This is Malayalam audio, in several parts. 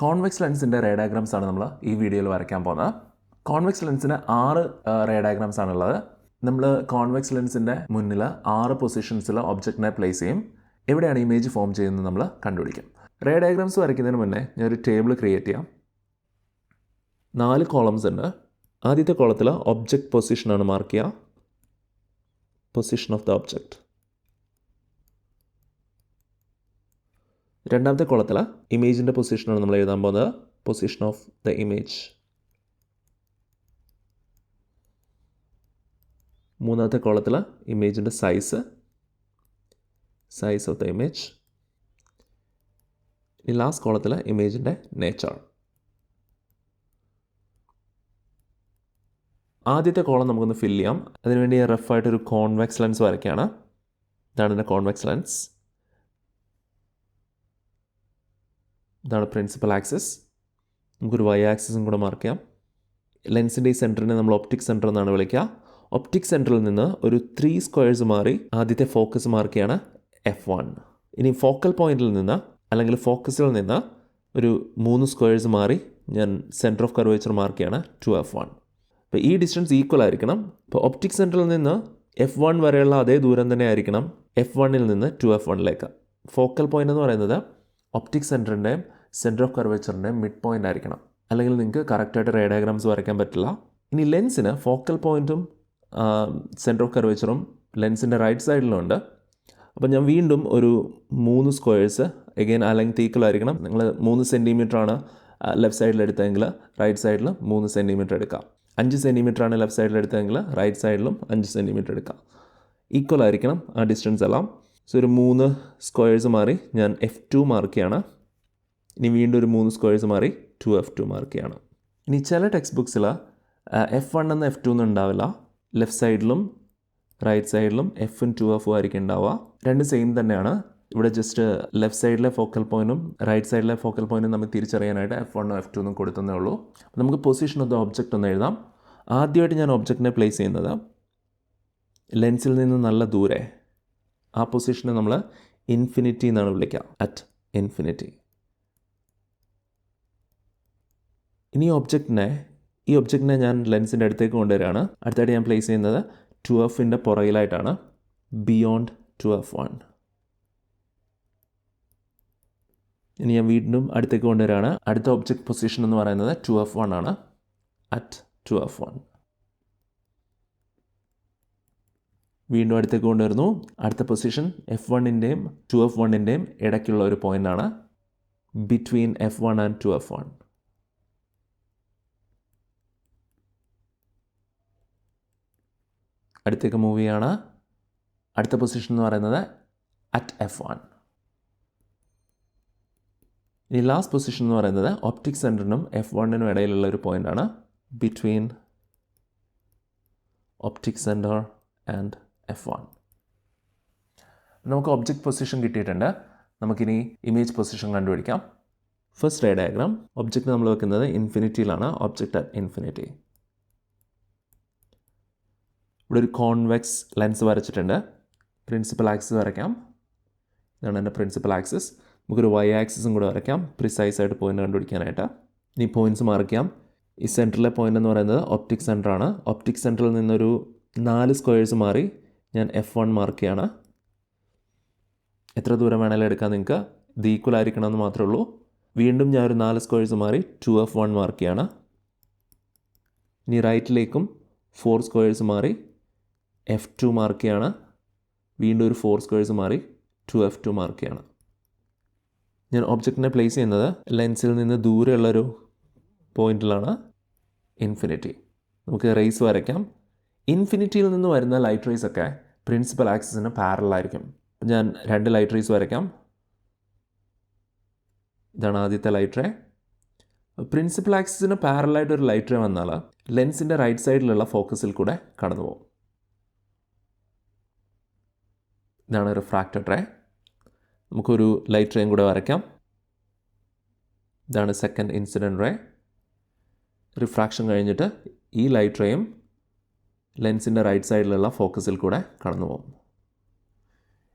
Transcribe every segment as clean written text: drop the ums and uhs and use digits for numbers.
കോൺവെക്സ് ലെൻസിൻ്റെ റേ ഡയഗ്രാംസ് ആണ് നമ്മൾ ഈ വീഡിയോയിൽ വരയ്ക്കാൻ പോകുന്നത്. കോൺവെക്സ് ലെൻസിന് 6 റേ ഡയഗ്രാംസ് ആണുള്ളത്. നമ്മൾ കോൺവെക്സ് ലെൻസിൻ്റെ മുന്നിൽ 6 പൊസിഷൻസിൽ ഒബ്ജക്റ്റിനെ പ്ലേസ് ചെയ്യും. എവിടെയാണ് ഇമേജ് ഫോം ചെയ്യുന്നത് നമ്മൾ കണ്ടുപിടിക്കും. റേ ഡയഗ്രാംസ് വരയ്ക്കുന്നതിന് മുന്നേ ഞാനൊരു ടേബിൾ ക്രിയേറ്റ് ചെയ്യാം. 4 കോളംസ് ഉണ്ട്. ആദ്യത്തെ കോളത്തിൽ ഒബ്ജക്റ്റ് പൊസിഷനാണ് മാർക്ക് ചെയ്യുക, പൊസിഷൻ ഓഫ് ദ ഒബ്ജക്റ്റ്. രണ്ടാമത്തെ കോളത്തിൽ ഇമേജിൻ്റെ പൊസിഷനാണ് നമ്മൾ എഴുതാൻ പോകുന്നത്, പൊസിഷൻ ഓഫ് ദ ഇമേജ്. മൂന്നാമത്തെ കോളത്തിൽ ഇമേജിൻ്റെ സൈസ് ഓഫ് ദ ഇമേജ്. ഈ ലാസ്റ്റ് കോളത്തിൽ ഇമേജിൻ്റെ നേച്ചർ. ആദ്യത്തെ കോളം നമുക്കൊന്ന് ഫില്ല് ചെയ്യാം. അതിനുവേണ്ടി റഫായിട്ടൊരു കോൺവെക്സ് ലെൻസ് വരയ്ക്കുകയാണ്. ഇതാണ് എൻ്റെ കോൺവെക്സ് ലെൻസ്. ഇതാണ് പ്രിൻസിപ്പൽ ആക്സിസ്. നമുക്കൊരു വൈ ആക്സിസും കൂടെ മാർക്ക് ചെയ്യാം. ലെൻസിൻ്റെ ഈ സെൻറ്ററിനെ നമ്മൾ ഒപ്റ്റിക് സെൻറ്റർ എന്നാണ് വിളിക്കുക. ഒപ്റ്റിക് സെൻറ്ററിൽ നിന്ന് ഒരു 3 സ്ക്വയർസ് മാറി ആദ്യത്തെ ഫോക്കസ് മാർക്ക് ചെയ്യാണ് F1. ഇനി ഫോക്കൽ പോയിന്റിൽ നിന്ന് അല്ലെങ്കിൽ ഫോക്കസിൽ നിന്ന് ഒരു 3 സ്ക്വയർസ് മാറി ഞാൻ സെൻറ്റർ ഓഫ് കർവേച്ചർ മാർക്ക് ചെയ്യാണ് 2F1. അപ്പോൾ ഈ ഡിസ്റ്റൻസ് ഈക്വൽ ആയിരിക്കണം. ഇപ്പോൾ ഒപ്റ്റിക് സെൻറ്ററിൽ നിന്ന് F1 വരെയുള്ള അതേ ദൂരം തന്നെ ആയിരിക്കണം F1ൽ നിന്ന് 2F1ലേക്ക്. ഫോക്കൽ പോയിന്റ് എന്ന് പറയുന്നത് ഒപ്റ്റിക് സെൻറ്ററിൻ്റെയും സെൻറ്റർ ഓഫ് കർവേച്ചറിൻ്റെയും മിഡ് പോയിൻ്റ് ആയിരിക്കണം. അല്ലെങ്കിൽ നിങ്ങൾക്ക് കറക്റ്റായിട്ട് റേ ഡയഗ്രാംസ് വരയ്ക്കാൻ പറ്റില്ല. ഇനി ലെൻസിന് ഫോക്കൽ പോയിൻറ്റും സെൻറ്റർ ഓഫ് കർവേച്ചറും ലെൻസിൻ്റെ റൈറ്റ് സൈഡിലുണ്ട്. അപ്പോൾ ഞാൻ വീണ്ടും ഒരു 3 സ്ക്വയേഴ്സ് എഗെയിൻ ആ ലെങ്ത് ഈക്വൽ ആയിരിക്കണം. നിങ്ങൾ 3 സെൻറ്റിമീറ്ററാണ് ലെഫ്റ്റ് സൈഡിൽ എടുത്തതെങ്കിൽ റൈറ്റ് സൈഡിൽ 3 സെൻറ്റിമീറ്റർ എടുക്കാം. 5 സെൻറ്റിമീറ്ററാണ് ലെഫ്റ്റ് സൈഡിൽ എടുത്തതെങ്കിൽ റൈറ്റ് സൈഡിലും 5 സെൻറ്റിമീറ്റർ എടുക്കാം. ഈക്വൽ ആയിരിക്കണം ആ ഡിസ്റ്റൻസ് എല്ലാം. സോ ഒരു 3 സ്ക്വയേഴ്സ് മാറി ഞാൻ F2 മാർക്ക് ചെയ്യാണ്. ഇനി വീണ്ടും ഒരു 3 സ്ക്വയേഴ്സ് മാറി 2F2 മാർക്ക് ചെയ്യാണ്. ഇനി ചില ടെക്സ്റ്റ് ബുക്സിൽ F1 എന്ന് F2 എന്ന് ഉണ്ടാവില്ല. ലെഫ്റ്റ് സൈഡിലും റൈറ്റ് സൈഡിലും F ഉം 2F ആയിരിക്കും ഉണ്ടാവുക. രണ്ടും സെയിം തന്നെയാണ്. ഇവിടെ ജസ്റ്റ് ലെഫ്റ്റ് സൈഡിലെ ഫോക്കൽ പോയിൻറ്റും റൈറ്റ് സൈഡിലെ ഫോക്കൽ പോയിൻറ്റും നമുക്ക് തിരിച്ചറിയാനായിട്ട് F1 F2 എന്നും കൊടുത്തതേ ഉള്ളൂ. നമുക്ക് പൊസിഷൻ ഓഫ് ദ ഒബ്ജക്റ്റ് ഒന്ന് എഴുതാം. ആദ്യമായിട്ട് ഞാൻ ഒബ്ജക്റ്റിനെ പ്ലേസ് ചെയ്യുന്നത് ലെൻസിൽ നിന്ന് നല്ല ദൂരെ. ആ പൊസിഷനെ നമ്മൾ ഇൻഫിനിറ്റി എന്നാണ് വിളിക്കുക, അറ്റ് ഇൻഫിനിറ്റി. ഇനി ഈ ഒബ്ജക്റ്റിനെ ഞാൻ ലെൻസിൻ്റെ അടുത്തേക്ക് കൊണ്ടുവരികയാണ്. അടുത്തായിട്ട് ഞാൻ പ്ലേസ് ചെയ്യുന്നത് 2Fൻ്റെ പുറകിലായിട്ടാണ്, ബിയോണ്ട് 2F1. ഇനി ഞാൻ വീണ്ടും അടുത്തേക്ക് കൊണ്ടുവരികയാണ്. അടുത്ത ഒബ്ജക്റ്റ് പൊസിഷൻ എന്ന് പറയുന്നത് 2F1 ആണ്, അറ്റ് 2F1. വീണ്ടും അടുത്തേക്ക് കൊണ്ടുവരുന്നു. അടുത്ത പൊസിഷൻ F1ൻ്റെയും 2F1ൻ്റെയും ഇടയ്ക്കുള്ള ഒരു പോയിൻ്റാണ്, ബിറ്റ്വീൻ F1 ആൻഡ് 2F1. അടുത്തേക്ക് മൂവ് ചെയ്യാണ്. അടുത്ത പൊസിഷൻ എന്ന് പറയുന്നത് അറ്റ് F1. ഇനി ലാസ്റ്റ് പൊസിഷൻ എന്ന് പറയുന്നത് ഒപ്റ്റിക് സെൻറ്ററിനും F1നും ഇടയിലുള്ള ഒരു പോയിൻ്റാണ്, between optic centre and F1. നമുക്ക് ഒബ്ജക്റ്റ് പൊസിഷൻ കിട്ടിയിട്ടുണ്ട്. നമുക്കിനി ഇമേജ് പൊസിഷൻ കണ്ടുപിടിക്കാം. First ray diagram. ഒബ്ജക്റ്റ് നമ്മൾ വെക്കുന്നത് ഇൻഫിനിറ്റിയിലാണ്, ഒബ്ജക്റ്റ് അറ്റ് ഇൻഫിനിറ്റി. ഇവിടെ ഒരു കോൺവെക്സ് ലെൻസ് വരച്ചിട്ടുണ്ട്. പ്രിൻസിപ്പൽ ആക്സിസ് വരയ്ക്കാം. ഇതാണ് എൻ്റെ പ്രിൻസിപ്പൽ ആക്സിസ്. നമുക്കൊരു വൈ ആക്സിസും കൂടെ വരയ്ക്കാം, പ്രിസൈസ് ആയിട്ട് പോയിൻ്റ് കണ്ടുപിടിക്കാനായിട്ട്. ഇനി പോയിൻറ്റ്സ് മാർക്ക് ചെയ്യാം. ഈ സെൻറ്ററിലെ പോയിൻ്റ് എന്ന് പറയുന്നത് ഒപ്റ്റിക് സെൻറ്ററാണ്. ഒപ്റ്റിക് സെൻറ്ററിൽ നിന്നൊരു 4 സ്ക്വയേഴ്സ് മാറി ഞാൻ F1 മാർക്ക് ചെയ്യാണ്. എത്ര ദൂരം വേണമെങ്കിലും എടുക്കാം നിങ്ങൾക്ക്, ഇത് ഈക്വൽ ആയിരിക്കണം എന്ന് മാത്രമേ ഉള്ളൂ. വീണ്ടും ഞാൻ ഒരു 4 സ്ക്വയേഴ്സ് മാറി 2F1 മാർക്ക് ചെയ്യാണ്. ഇനി റൈറ്റിലേക്കും 4 സ്ക്വയേഴ്സ് മാറി F2 മാർക്ക് ചെയ്യാണ്. വീണ്ടും ഒരു 4 സ്ക്വയേഴ്സ് മാറി 2F2 മാർക്ക് ചെയ്യാണ്. ഞാൻ ഒബ്ജക്റ്റിനെ പ്ലേസ് ചെയ്യുന്നത് ലെൻസിൽ നിന്ന് ദൂരെയുള്ളൊരു പോയിന്റിലാണ്, ഇൻഫിനിറ്റി. നമുക്ക് റേസ് വരയ്ക്കാം. ഇൻഫിനിറ്റിയിൽ നിന്ന് വരുന്ന ലൈറ്റ് റേസ് ഒക്കെ പ്രിൻസിപ്പൽ ആക്സിസിന് പാരലായിരിക്കും. ഞാൻ 2 ലൈറ്റ് റേസ് വരയ്ക്കാം. ഇതാണ് ആദ്യത്തെ ലൈറ്റ് റേ. പ്രിൻസിപ്പൽ ആക്സിസിന് പാരലായിട്ടൊരു ലൈറ്റ് റേ വന്നാൽ ലെൻസിൻ്റെ റൈറ്റ് സൈഡിലുള്ള ഫോക്കസിൽ കൂടെ കടന്നു പോകും. ഇതാണ് റിഫ്രാക്റ്റഡ് റേ. നമുക്കൊരു ലൈറ്റ് റേയും കൂടെ വരയ്ക്കാം. ഇതാണ് സെക്കൻഡ് ഇൻസിഡൻറ്റ് റേ. റിഫ്രാക്ഷൻ കഴിഞ്ഞിട്ട് ഈ ലൈറ്റ് റേയും ലെൻസിൻ്റെ റൈറ്റ് സൈഡിലുള്ള ഫോക്കസിൽ കൂടെ കടന്നു പോകും.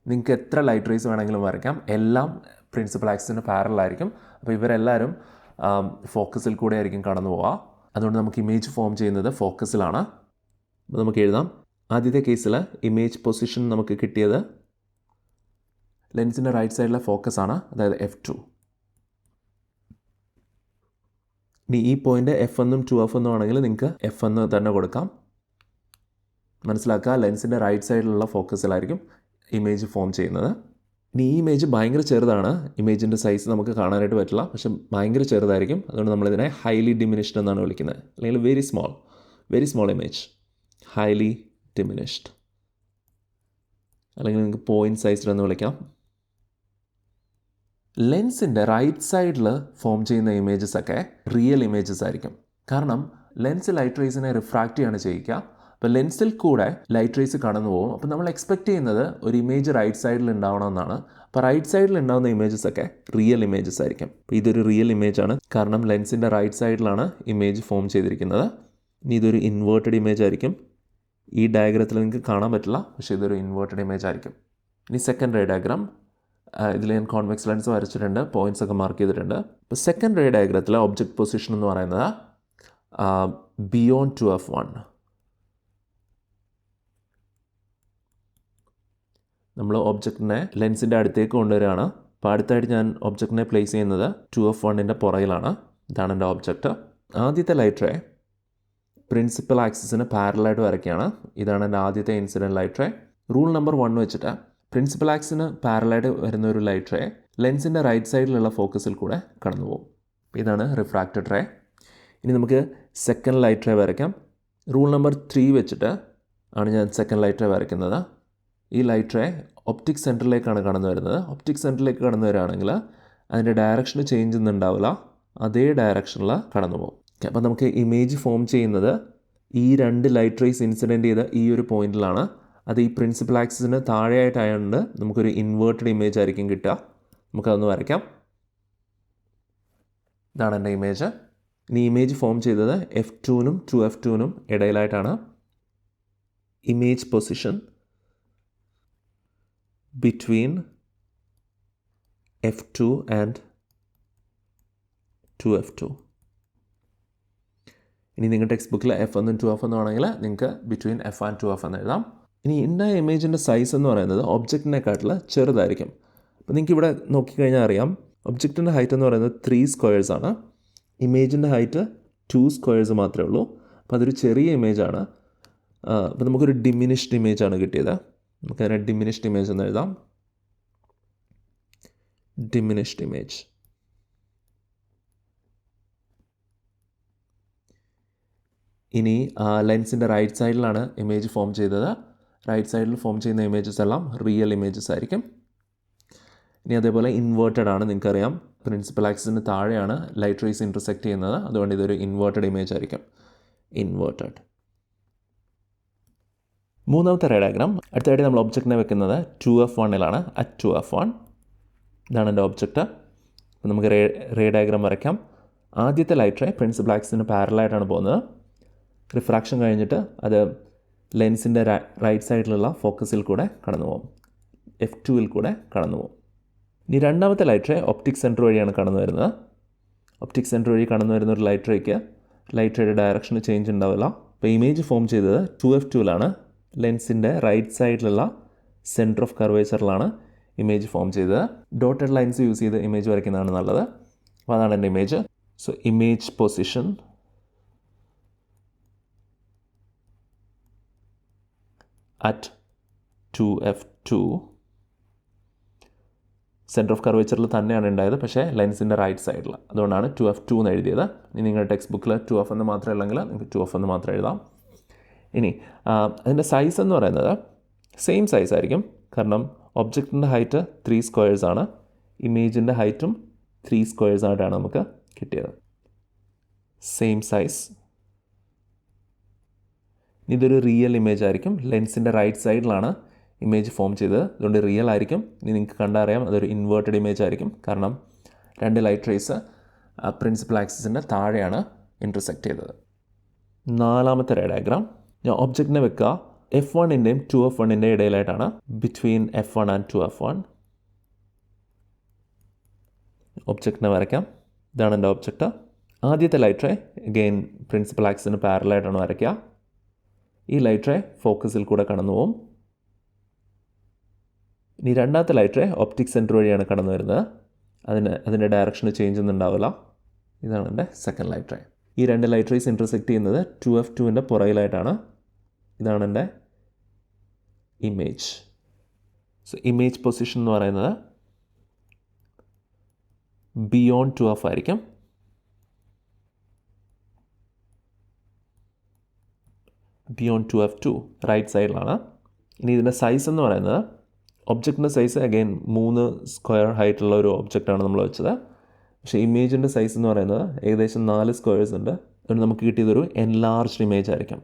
നിങ്ങൾക്ക് എത്ര ലൈറ്റ് റേസ് വേണമെങ്കിലും വരയ്ക്കാം. എല്ലാം പ്രിൻസിപ്പൽ ആക്സിസിന് പാരലായിരിക്കും. അപ്പോൾ ഇവരെല്ലാവരും ഫോക്കസിൽ കൂടെ ആയിരിക്കും കടന്നു പോവുക. അതുകൊണ്ട് നമുക്ക് ഇമേജ് ഫോം ചെയ്യുന്നത് ഫോക്കസിലാണ്. അപ്പോൾ നമുക്ക് എഴുതാം. ആദ്യത്തെ കേസിൽ ഇമേജ് പൊസിഷൻ നമുക്ക് കിട്ടിയത് ലെൻസിൻ്റെ റൈറ്റ് സൈഡിലെ ഫോക്കസാണ്, അതായത് F2. ഇനി ഈ പോയിൻ്റ് F1 2F ആണെങ്കിൽ നിങ്ങൾക്ക് F1 തന്നെ കൊടുക്കാം. മനസ്സിലാക്കുക, ലെൻസിൻ്റെ റൈറ്റ് സൈഡിലുള്ള ഫോക്കസിലായിരിക്കും ഇമേജ് ഫോം ചെയ്യുന്നത്. ഇനി ഈ ഇമേജ് ഭയങ്കര ചെറുതാണ്, ഇമേജിൻ്റെ സൈസ് നമുക്ക് കാണാനായിട്ട് പറ്റില്ല, പക്ഷെ ഭയങ്കര ചെറുതായിരിക്കും. അതുകൊണ്ട് നമ്മളിതിനെ ഹൈലി ഡിമിനിഷ്ഡ് എന്നാണ് വിളിക്കുന്നത്, അല്ലെങ്കിൽ very small image, highly diminished, അല്ലെങ്കിൽ നിങ്ങൾക്ക് പോയിൻറ്റ് സൈസ്ഡ് എന്ന് വിളിക്കാം. ലെൻസിൻ്റെ റൈറ്റ് സൈഡിൽ ഫോം ചെയ്യുന്ന ഇമേജസ് ഒക്കെ റിയൽ ഇമേജസ് ആയിരിക്കും. കാരണം ലെൻസ് ലൈറ്റ് റേസിനെ റിഫ്രാക്റ്റ് ചെയ്യാണ് ചെയ്യിക്കുക. അപ്പോൾ ലെൻസിൽ കൂടെ ലൈറ്റ് റേസ് കടന്നു പോകും. അപ്പോൾ നമ്മൾ എക്സ്പെക്റ്റ് ചെയ്യുന്നത് ഒരു ഇമേജ് റൈറ്റ് സൈഡിൽ ഉണ്ടാവണമെന്നാണ്. അപ്പോൾ റൈറ്റ് സൈഡിൽ ഉണ്ടാകുന്ന ഇമേജസ് ഒക്കെ റിയൽ ഇമേജസ് ആയിരിക്കും. അപ്പോൾ ഇതൊരു റിയൽ ഇമേജാണ്, കാരണം ലെൻസിൻ്റെ റൈറ്റ് സൈഡിലാണ് ഇമേജ് ഫോം ചെയ്തിരിക്കുന്നത്. ഇനി ഇതൊരു ഇൻവേർട്ടഡ് ഇമേജ് ആയിരിക്കും. ഈ ഡയഗ്രത്തിൽ നിങ്ങൾക്ക് കാണാൻ പറ്റില്ല, പക്ഷേ ഇതൊരു ഇൻവേർട്ടഡ് ഇമേജ് ആയിരിക്കും. ഇനി സെക്കൻഡ് റേ ഡയഗ്രാം. ഇതിൽ ഞാൻ കോൺവെക്സ് ലെൻസ് വരച്ചിട്ടുണ്ട്, പോയിൻറ്റ്സ് ഒക്കെ മാർക്ക് ചെയ്തിട്ടുണ്ട്. ഇപ്പോൾ സെക്കൻഡ് റേ ഡയഗ്രത്തിലെ ഒബ്ജക്റ്റ് പൊസിഷൻ എന്ന് പറയുന്നത് ബിയോണ്ട് 2F1. നമ്മൾ ഒബ്ജക്റ്റിനെ ലെൻസിൻ്റെ അടുത്തേക്ക് കൊണ്ടുവരികയാണ്. അപ്പോൾ അടുത്തായിട്ട് ഞാൻ ഒബ്ജക്റ്റിനെ പ്ലേസ് ചെയ്യുന്നത് 2F1 പുറകിലാണ്. ഇതാണ് എൻ്റെ ഒബ്ജക്റ്റ്. ആദ്യത്തെ ലൈറ്റ് റേ പ്രിൻസിപ്പൽ ആക്സിസിന് പാരലായിട്ട് വരയ്ക്കുകയാണ്. ഇതാണ് എൻ്റെ ആദ്യത്തെ incident light ray. Rule number 1 വെച്ചിട്ട് പ്രിൻസിപ്പൽ ആക്സിന് പാരലായിട്ട് വരുന്ന ഒരു ലൈറ്റ് റേ ലെൻസിൻ്റെ റൈറ്റ് സൈഡിലുള്ള ഫോക്കസിൽ കൂടെ കടന്നു പോകും. ഇതാണ് റിഫ്രാക്റ്റഡ് റേ. ഇനി നമുക്ക് സെക്കൻഡ് ലൈറ്റ് റേ വരയ്ക്കാം. റൂൾ നമ്പർ 3 വെച്ചിട്ട് ആണ് ഞാൻ സെക്കൻഡ് ലൈറ്റ് റേ വരയ്ക്കുന്നത്. ഈ ലൈറ്റ് റേ ഒപ്റ്റിക് സെൻറ്ററിലേക്കാണ് കടന്നു വരുന്നത്. ഒപ്റ്റിക് സെൻറ്ററിലേക്ക് കടന്നു വരികയാണെങ്കിൽ അതിൻ്റെ ഡയറക്ഷന് ചേഞ്ച് ഒന്നും ഉണ്ടാവില്ല, അതേ ഡയറക്ഷനിൽ കടന്നു പോകും. അപ്പോൾ നമുക്ക് ഇമേജ് ഫോം ചെയ്യുന്നത് ഈ 2 ലൈറ്റ് റേസ് ഇൻസിഡൻറ്റ് ചെയ്ത ഈ ഒരു പോയിന്റിലാണ്. അത് ഈ പ്രിൻസിപ്പൽ ആക്സിസിന് താഴെയായിട്ടായതുകൊണ്ട് നമുക്കൊരു ഇൻവേർട്ടഡ് ഇമേജ് ആയിരിക്കും കിട്ടുക. നമുക്കതൊന്ന് വരയ്ക്കാം. ഇതാണ് എൻ്റെ ഇമേജ്. ഇനി ഇമേജ് ഫോം ചെയ്തത് F2 2F2 ഇടയിലായിട്ടാണ്. Image position between F2 and 2F2. ഇനി നിങ്ങളുടെ ടെക്സ്റ്റ് ബുക്കിൽ F1 2F ആണെങ്കിൽ നിങ്ങൾക്ക് ബിറ്റ്വീൻ F and 2F എന്ന് എഴുതാം. ഇനി ഇന്ന ഇമേജിൻ്റെ സൈസ് എന്ന് പറയുന്നത് ഒബ്ജക്റ്റിനെക്കാട്ടിൽ ചെറുതായിരിക്കും. അപ്പോൾ നിങ്ങൾക്ക് ഇവിടെ നോക്കിക്കഴിഞ്ഞാൽ അറിയാം, ഒബ്ജക്റ്റിൻ്റെ ഹൈറ്റ് എന്ന് പറയുന്നത് 3 സ്ക്വയേഴ്സ് ആണ്. ഇമേജിൻ്റെ ഹൈറ്റ് 2 സ്ക്വയേഴ്സ് മാത്രമേ ഉള്ളൂ. അപ്പോൾ അതൊരു ചെറിയ ഇമേജാണ്. അപ്പോൾ നമുക്കൊരു ഡിമിനിഷ്ഡ് ഇമേജാണ് കിട്ടിയത്. നമുക്കതിനെ ഡിമിനിഷ്ഡ് ഇമേജ് എന്ന് എഴുതാം. Diminished image. ഇനി ലെൻസിൻ്റെ റൈറ്റ് സൈഡിലാണ് ഇമേജ് ഫോം ചെയ്തത്. റൈറ്റ് സൈഡിൽ ഫോം ചെയ്യുന്ന ഇമേജസ് എല്ലാം റിയൽ ഇമേജസ് ആയിരിക്കും. ഇനി അതേപോലെ ഇൻവേർട്ടഡ് ആണ്. നിങ്ങൾക്കറിയാം, പ്രിൻസിപ്പൽ ആക്സിസിന് താഴെയാണ് ലൈറ്റ് റേസ് ഇൻ്റർസെക്റ്റ് ചെയ്യുന്നത്. അതുകൊണ്ട് ഇതൊരു ഇൻവേർട്ടഡ് ഇമേജ് ആയിരിക്കും. ഇൻവേർട്ടഡ്. മൂന്നാമത്തെ റേ ഡയഗ്രാം. അടുത്തായിട്ട് നമ്മൾ ഒബ്ജക്റ്റിനെ വെക്കുന്നത് 2F1 അറ്റ് 2F1. ഇതാണ് എൻ്റെ ഒബ്ജക്റ്റ്. അപ്പോൾ നമുക്ക് റേ ഡയഗ്രാം വരയ്ക്കാം. ആദ്യത്തെ ലൈറ്റ് റേ പ്രിൻസിപ്പൽ ആക്സിസിന് പാരലായിട്ടാണ് പോകുന്നത്. റിഫ്രാക്ഷൻ കഴിഞ്ഞിട്ട് അത് ലെൻസിൻ്റെ റൈറ്റ് സൈഡിലുള്ള ഫോക്കസിൽ കൂടെ കടന്നു പോകും, F2 കൂടെ കടന്നു പോകും. ഇനി രണ്ടാമത്തെ ലൈറ്റ് റേ ഒപ്റ്റിക് സെൻറ്റർ വഴിയാണ് കടന്നു വരുന്നത്. ഒപ്റ്റിക് സെൻറ്റർ വഴി കടന്നു വരുന്ന ഒരു ലൈറ്റ് റേക്ക് ലൈറ്റ് റേയുടെ ഡയറക്ഷന് ചേഞ്ച് ഉണ്ടാവില്ല. അപ്പോൾ ഇമേജ് ഫോം ചെയ്തത് 2F2 ലെൻസിൻ്റെ റൈറ്റ് സൈഡിലുള്ള സെൻറ്റർ ഓഫ് കർവേച്ചറിലാണ് ഇമേജ് ഫോം ചെയ്തത്. ഡോട്ടഡ് ലൈൻസ് യൂസ് ചെയ്ത് ഇമേജ് വരയ്ക്കുന്നതാണ് നല്ലത്. അപ്പോൾ അതാണ് എൻ്റെ image. So image position at 2F2. Centre of കർവേച്ചറിൽ തന്നെയാണ് ഉണ്ടായത്, പക്ഷേ ലെൻസിൻ്റെ റൈറ്റ് സൈഡിൽ. അതുകൊണ്ടാണ് 2F2 എന്ന് എഴുതിയത്. ഇനി നിങ്ങളുടെ ടെക്സ്റ്റ് ബുക്കിൽ 2F എന്ന് മാത്രമേ ഉള്ളെങ്കിൽ നിങ്ങൾക്ക് 2F എന്ന് മാത്രം എഴുതാം. ഇനി അതിൻ്റെ സൈസ് എന്ന് പറയുന്നത് സെയിം സൈസ് ആയിരിക്കും. കാരണം ഒബ്ജക്റ്റിൻ്റെ ഹൈറ്റ് 3 സ്ക്വയേഴ്സ് ആണ്. ഇമേജിൻ്റെ ഹൈറ്റും 3 സ്ക്വയേഴ്സ് ആയിട്ടാണ് നമുക്ക് കിട്ടിയത്. Same size. ഇതൊരു റിയൽ ഇമേജ് ആയിരിക്കും. ലെൻസിൻ്റെ റൈറ്റ് സൈഡിലാണ് ഇമേജ് ഫോം ചെയ്തത്, അതുകൊണ്ട് റിയൽ ആയിരിക്കും. ഇനി നിങ്ങൾക്ക് കണ്ടറിയാം അതൊരു ഇൻവേർട്ടഡ് ഇമേജ് ആയിരിക്കും. കാരണം 2 ലൈറ്റ് റേസ് പ്രിൻസിപ്പൽ ആക്സിസിൻ്റെ താഴെയാണ് ഇൻ്റർസെക്റ്റ് ചെയ്തത്. നാലാമത്തെ റേ ഡയഗ്രാം. ഞാൻ ഒബ്ജക്റ്റിനെ വെക്കുക F1 2F1 ഇടയിലായിട്ടാണ്. Between F1 and 2F1 ഒബ്ജക്റ്റിനെ വരയ്ക്കാം. ഇതാണ് എൻ്റെ ഒബ്ജക്റ്റ്. ആദ്യത്തെ ലൈറ്റ് റേ അഗെയിൻ പ്രിൻസിപ്പൽ ആക്സിന് പാരലായിട്ടാണ് വരയ്ക്കുക. ഈ ലൈറ്റ് റേ ഫോക്കസിൽ കൂടെ കടന്നു പോകും. ഇനി രണ്ടാമത്തെ ലൈറ്റ് റേ ഒപ്റ്റിക് സെൻറ്റർ വഴിയാണ് കടന്നു വരുന്നത്. അതിൻ്റെ ഡയറക്ഷന് ചേഞ്ച് ഒന്നും ഉണ്ടാവില്ല. ഇതാണ് എൻ്റെ സെക്കൻഡ് ലൈറ്റ് റേ. ഈ രണ്ട് ലൈറ്റ് റേസ് ഇൻ്റർസെക്റ്റ് ചെയ്യുന്നത് 2f2ൻ്റെ പുറകിലായിട്ടാണ്. ഇതാണ് എൻ്റെ ഇമേജ്. സോ ഇമേജ് പൊസിഷൻ എന്ന് പറയുന്നത് ബിയോണ്ട് 2f ആയിരിക്കും. ബിയോണ്ട് 2f2 റൈറ്റ് സൈഡിലാണ്. ഇനി ഇതിൻ്റെ സൈസ് എന്ന് പറയുന്നത് ഒബ്ജക്റ്റിൻ്റെ സൈസ് അഗെയിൻ 3 സ്ക്വയർ ഹൈറ്റുള്ള ഒരു ഒബ്ജക്റ്റാണ് നമ്മൾ വെച്ചത്. പക്ഷേ ഇമേജിൻ്റെ സൈസ് എന്ന് പറയുന്നത് ഏകദേശം 4 സ്ക്വയേഴ്സ് ഉണ്ട്. അതുകൊണ്ട് നമുക്ക് കിട്ടിയതൊരു എൻലാർജ്ഡ് ഇമേജ് ആയിരിക്കും.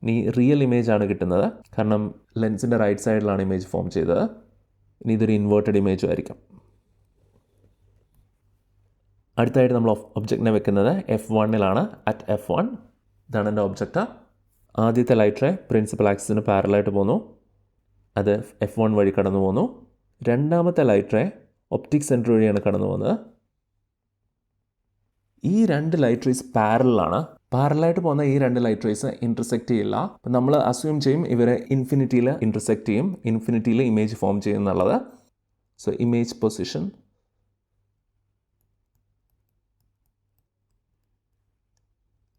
ഇനി റിയൽ ഇമേജ് ആണ് കിട്ടുന്നത്, കാരണം ലെൻസിൻ്റെ റൈറ്റ് സൈഡിലാണ് ഇമേജ് ഫോം ചെയ്തത്. ഇനി ഇതൊരു ഇൻവേർട്ടഡ് ഇമേജും ആയിരിക്കും. അടുത്തായിട്ട് നമ്മൾ ഒബ്ജക്റ്റിനെ വെക്കുന്നത് F1ലാണ്. അറ്റ് F1 ഇതാണ് എൻ്റെ ഒബ്ജക്റ്റ്. ആദ്യത്തെ ലൈറ്റ് റേ പ്രിൻസിപ്പൽ ആക്സിന് പാരലായിട്ട് പോകുന്നു. അത് F1 വഴി കടന്നു പോകുന്നു. രണ്ടാമത്തെ ലൈറ്റ് റേ ഒപ്റ്റിക് സെൻറ്റർ വഴിയാണ് കടന്നു പോകുന്നത്. ഈ രണ്ട് ലൈറ്റ് റേസ് പാരലാണ്. പാരലായിട്ട് പോകുന്ന ഈ രണ്ട് ലൈറ്റ് റേസ് ഇൻ്റർസെക്റ്റ് ചെയ്യില്ല. അപ്പം നമ്മൾ അസ്യൂം ചെയ്യും ഇവരെ ഇൻഫിനിറ്റിയിൽ ഇൻ്റർസെക്റ്റ് ചെയ്യും, ഇൻഫിനിറ്റിയിൽ ഇമേജ് ഫോം ചെയ്യും എന്നുള്ളത്. So image position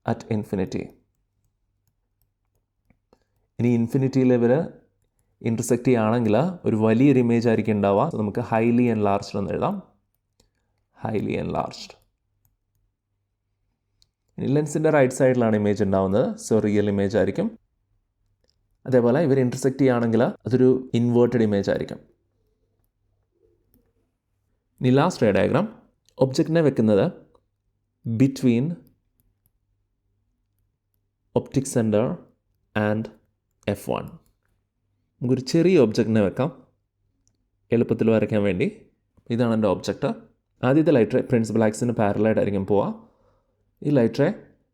at infinity. ഇനി ഇൻഫിനിറ്റിയിൽ ഇവർ ഇൻ്റർസെക്റ്റ് ചെയ്യുകയാണെങ്കിൽ ഒരു വലിയൊരു ഇമേജ് ആയിരിക്കും ഉണ്ടാവുക. നമുക്ക് ഹൈലി എൻലാർജ്ഡ് എന്ന് എഴുതാം. Highly enlarged. ലെൻസിൻ്റെ റൈറ്റ് സൈഡിലാണ് ഇമേജ് ഉണ്ടാവുന്നത്. സോ റിയൽ ഇമേജ് ആയിരിക്കും. അതേപോലെ ഇവർ ഇൻ്റർസെക്റ്റ് ചെയ്യുകയാണെങ്കിൽ അതൊരു ഇൻവേർട്ടഡ് ഇമേജ് ആയിരിക്കും. ഇനി ലാസ്റ്റ് റേ ഡയഗ്രാം. ഒബ്ജക്റ്റിനെ വെക്കുന്നത് between optic centre and F1. നമുക്കൊരു ചെറിയ ഒബ്ജക്റ്റിനെ വെക്കാം എളുപ്പത്തിൽ വരയ്ക്കാൻ വേണ്ടി. ഇതാണ് എൻ്റെ ഒബ്ജക്റ്റ്. ആദ്യത്തെ ലൈറ്റ് റേ പ്രിൻസിപ്പൽ ആക്സിന് പാരലായിട്ടായിരിക്കും പോവുക. ഈ ലൈറ്റ് റേ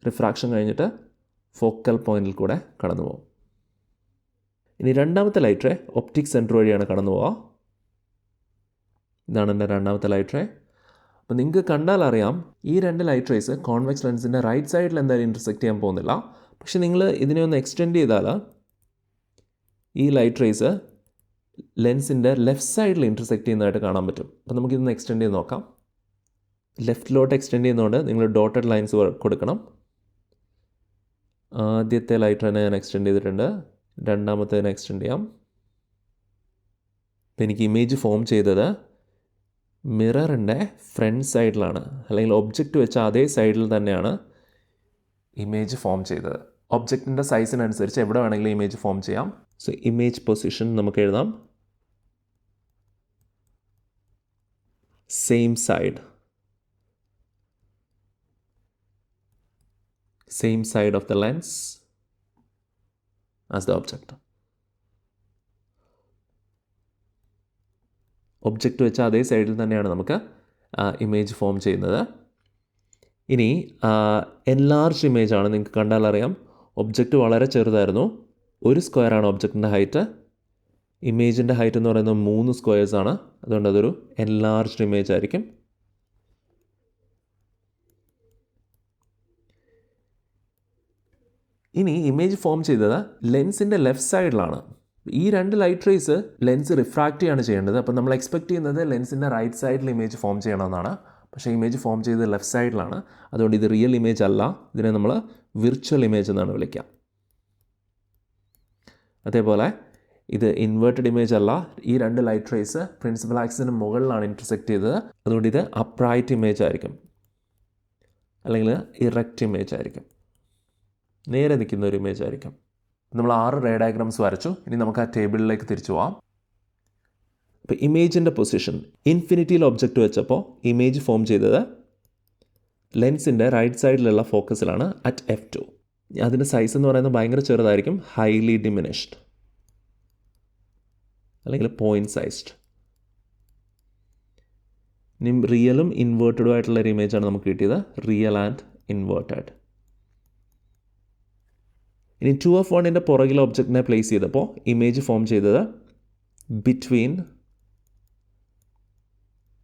റിഫ്രാക്ഷൻ കഴിഞ്ഞിട്ട് ഫോക്കൽ പോയിന്റിൽ കൂടെ കടന്നു പോകും. ഇനി രണ്ടാമത്തെ ലൈറ്റ് റേ ഒപ്റ്റിക് സെൻറ്റർ വഴിയാണ് കടന്നു പോവുക. ഇതാണ് എൻ്റെ രണ്ടാമത്തെ ലൈറ്റ് റേ. അപ്പോൾ നിങ്ങൾക്ക് കണ്ടാൽ അറിയാം ഈ രണ്ട് ലൈറ്റ് റേസ് കോൺവെക്സ് ലെൻസിൻ്റെ റൈറ്റ് സൈഡിൽ എന്തായാലും ഇൻ്റർസെക്റ്റ് ചെയ്യാൻ പോകുന്നില്ല. പക്ഷേ നിങ്ങൾ ഇതിനെ ഒന്ന് എക്സ്റ്റെൻഡ് ചെയ്താൽ ഈ ലൈറ്റ് റേസ് ലെൻസിൻ്റെ ലെഫ്റ്റ് സൈഡിൽ ഇൻ്റർസെക്റ്റ് ചെയ്യുന്നതായിട്ട് കാണാൻ പറ്റും. അപ്പോൾ നമുക്കിതൊന്ന് എക്സ്റ്റെൻഡ് ചെയ്ത് നോക്കാം. ലെഫ്റ്റിലോട്ട് എക്സ്റ്റെൻഡ് ചെയ്യുന്നതുകൊണ്ട് നിങ്ങൾ ഡോട്ടഡ് ലൈൻസ് കൊടുക്കണം. ആദ്യത്തെ ലൈറ്റ് റേനെ ഞാൻ എക്സ്റ്റെൻഡ് ചെയ്തിട്ടുണ്ട്. രണ്ടാമത്തേതിനെ എക്സ്റ്റെൻഡ് ചെയ്യാം. അപ്പോൾ എനിക്ക് ഇമേജ് ഫോം ചെയ്തത് മിററിൻ്റെ ഫ്രണ്ട് സൈഡിലാണ്, അല്ലെങ്കിൽ ഒബ്ജക്റ്റ് വെച്ച അതേ സൈഡിൽ തന്നെയാണ് ഇമേജ് ഫോം ചെയ്തത്. ഒബ്ജക്റ്റിൻ്റെ സൈസിനനുസരിച്ച് എവിടെ വേണമെങ്കിലും ഇമേജ് ഫോം ചെയ്യാം. സോ ഇമേജ് പൊസിഷൻ നമുക്ക് എഴുതാം same side. Same side of the lens as the object. Object വെച്ച അതേ സൈഡിൽ തന്നെയാണ് നമുക്ക് ഇമേജ് ഫോം ചെയ്യുന്നത്. ഇനി എൻലാർജ് ഇമേജാണ്. നിങ്ങൾക്ക് കണ്ടാൽ അറിയാം ഒബ്ജക്റ്റ് വളരെ ചെറുതായിരുന്നു. 1 സ്ക്വയറാണ് ഒബ്ജക്റ്റിൻ്റെ ഹൈറ്റ്. ഇമേജിൻ്റെ ഹൈറ്റ് എന്ന് പറയുന്നത് 3 സ്ക്വയേഴ്സാണ്. അതുകൊണ്ട് അതൊരു എൻലാർജ്ഡ് ഇമേജ് ആയിരിക്കും. ഇനി ഇമേജ് ഫോം ചെയ്തത് ലെൻസിൻ്റെ ലെഫ്റ്റ് സൈഡിലാണ്. ഈ രണ്ട് ലൈറ്റ് റേസ് ലെൻസ് റിഫ്രാക്റ്റ് ചെയ്യാണ് ചെയ്യേണ്ടത്. അപ്പോൾ നമ്മൾ എക്സ്പെക്റ്റ് ചെയ്യുന്നത് ലെൻസിൻ്റെ റൈറ്റ് സൈഡിൽ ഇമേജ് ഫോം ചെയ്യണമെന്നാണ്. പക്ഷേ ഇമേജ് ഫോം ചെയ്തത് ലെഫ്റ്റ് സൈഡിലാണ്. അതുകൊണ്ട് ഇത് റിയൽ ഇമേജ് അല്ല. ഇതിനെ നമ്മൾ വിർച്വൽ ഇമേജ് എന്നാണ് വിളിക്കുക. അതേപോലെ ഇത് ഇൻവേർട്ടഡ് ഇമേജ് അല്ല. ഈ രണ്ട് ലൈറ്റ് റേസ് പ്രിൻസിപ്പൽ ആക്സിന് മുകളിലാണ് ഇൻ്റർസെക്റ്റ് ചെയ്തത്. അതുകൊണ്ട് ഇത് അപ്രൈറ്റ് ഇമേജ് ആയിരിക്കും, അല്ലെങ്കിൽ ഇറക്റ്റ് ഇമേജ് ആയിരിക്കും. നേരെ നിൽക്കുന്ന ഒരു ഇമേജ് ആയിരിക്കും. നമ്മൾ 6 റേ ഡയഗ്രാംസ് വരച്ചു. ഇനി നമുക്ക് ആ ടേബിളിലേക്ക് തിരിച്ചു പോവാം. അപ്പോൾ ഇമേജിൻ്റെ പൊസിഷൻ ഇൻഫിനിറ്റിയിൽ ഒബ്ജക്റ്റ് വെച്ചപ്പോൾ ഇമേജ് ഫോം ചെയ്തത് ലെൻസിൻ്റെ റൈറ്റ് സൈഡിലുള്ള ഫോക്കസിലാണ് അറ്റ് F2. അതിൻ്റെ സൈസ് എന്ന് പറയുന്നത് ഭയങ്കര ചെറുതായിരിക്കും, ഹൈലി ഡിമിനിഷ്ഡ് അല്ലെങ്കിൽ പോയിൻറ്റ് സൈസ്ഡ്. ഇനി റിയലും ഇൻവേർട്ടഡും ആയിട്ടുള്ള ഒരു ഇമേജാണ് നമുക്ക് കിട്ടിയത്, റിയൽ ആൻഡ് ഇൻവേർട്ടഡ്. ഇനി 2f1ൻ്റെ പുറകിലെ ഒബ്ജക്റ്റിനെ പ്ലേസ് ചെയ്തപ്പോൾ ഇമേജ് ഫോം ചെയ്തത് ബിറ്റ്വീൻ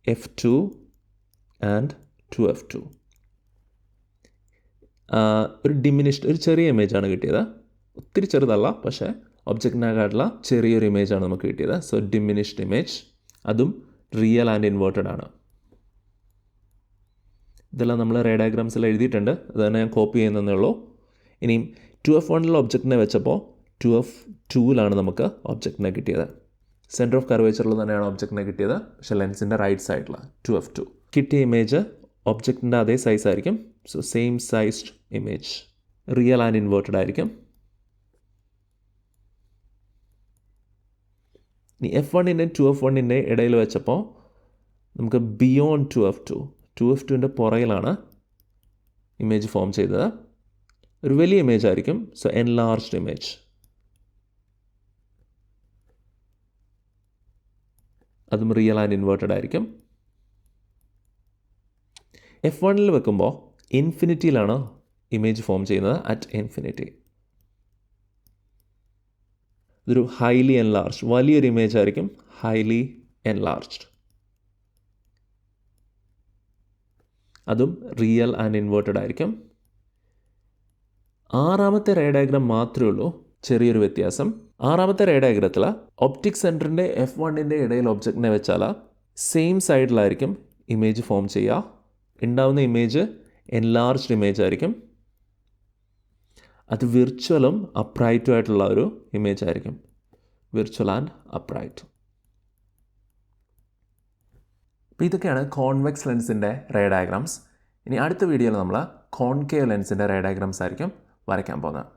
F2 ആൻഡ് 2F2. ഒരു ഡിമിനിഷ്ഡ്, ഒരു ചെറിയ ഇമേജാണ് കിട്ടിയത്. ഒത്തിരി ചെറുതല്ല, പക്ഷേ ഒബ്ജക്റ്റിനെക്കാട്ടുള്ള ചെറിയൊരു ഇമേജാണ് നമുക്ക് കിട്ടിയത്. സോ ഡിമിനിഷ്ഡ് ഇമേജ്, അതും റിയൽ ആൻഡ് ഇൻവേർട്ടഡ് ആണ്. ഇതെല്ലാം നമ്മൾ റേ ഡയഗ്രാംസിൽ എഴുതിയിട്ടുണ്ട്, അത് തന്നെ ഞാൻ കോപ്പി ചെയ്യുന്നതേ ഉള്ളൂ. ഇനിയും 2F1 ഒബ്ജക്റ്റിനെ വെച്ചപ്പോൾ 2F2 നമുക്ക് ഒബ്ജക്റ്റിനെ കിട്ടിയത്. സെൻറ്റർ ഓഫ് കർവേച്ചറിൽ തന്നെയാണ് ഒബ്ജക്റ്റിനെ കിട്ടിയത്, പക്ഷേ ലെൻസിൻ്റെ റൈറ്റ് സൈഡിൽ 2F2. കിട്ടിയ ഇമേജ് ഒബ്ജക്റ്റിൻ്റെ അതേ സൈസ് ആയിരിക്കും. So same sized image, real and inverted ആയിരിക്കും. ഇനി F1ൻ്റെ 2F1 ഇടയിൽ വെച്ചപ്പോൾ നമുക്ക് ബിയോണ്ട് 2F2ൻ്റെ പുറകിലാണ് ഇമേജ് ഫോം ചെയ്തത്. ഒരു വലിയ ഇമേജ് ആയിരിക്കും. So enlarged image. അതും റിയൽ ആൻഡ് ഇൻവേർട്ടഡ് ആയിരിക്കും. F1 വെക്കുമ്പോൾ ഇൻഫിനിറ്റിയിലാണ് ഇമേജ് ഫോം ചെയ്യുന്നത്, അറ്റ് ഇൻഫിനിറ്റി. ഇതൊരു ഹൈലി എൻലാർജ്ഡ്, വലിയൊരു ഇമേജ് ആയിരിക്കും, ഹൈലി എൻലാർജ്ഡ്. അതും റിയൽ ആൻഡ് ഇൻവേർട്ടഡ് ആയിരിക്കും. 6ാമത്തെ റേ ഡയഗ്രാം മാത്രമേ ഉള്ളൂ ചെറിയൊരു വ്യത്യാസം. 6ാമത്തെ റേ ഡയഗ്രത്തിൽ ഒപ്റ്റിക് സെൻറ്ററിൻ്റെ F1ൻ്റെ ഇടയിൽ ഒബ്ജക്റ്റിനെ വെച്ചാൽ സെയിം സൈഡിലായിരിക്കും ഇമേജ് ഫോം ചെയ്യുക. ഉണ്ടാവുന്ന ഇമേജ് എൻലാർജ്ഡ് ഇമേജ് ആയിരിക്കും. അത് വിർച്വലും അപ്രൈറ്റും ആയിട്ടുള്ള ഒരു ഇമേജ് ആയിരിക്കും, വിർച്വൽ ആൻഡ് അപ്രൈറ്റ്. അപ്പോൾ ഇതൊക്കെയാണ് കോൺവെക്സ് ലെൻസിൻ്റെ റേ ഡയഗ്രാംസ്. ഇനി അടുത്ത വീഡിയോയിൽ നമ്മൾ കോൺകേവ് ലെൻസിൻ്റെ റേ ഡയഗ്രാംസ് ആയിരിക്കും വരയ്ക്കാൻ പോകുന്നത്.